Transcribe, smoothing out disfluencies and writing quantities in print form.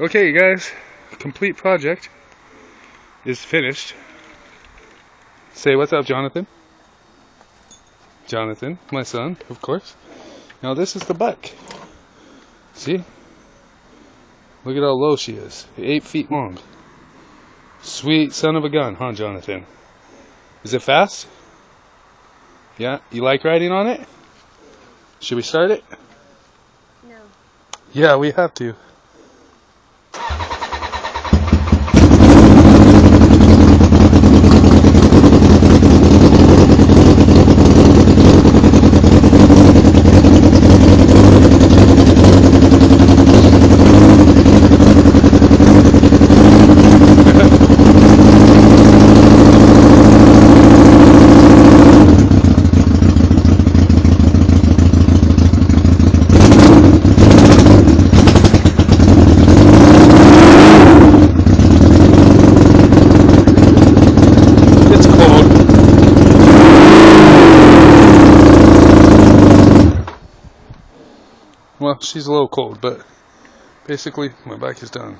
Okay, guys, complete project is finished. Say what's up, Jonathan. Jonathan, my son, of course. Now this is the buck. See? Look at how low she is. 8 feet long. Sweet son of a gun, huh, Jonathan? Is it fast? Yeah? You like riding on it? Should we start it? No. Yeah, we have to. It's cold. Well, she's a little cold, but basically my bike is done.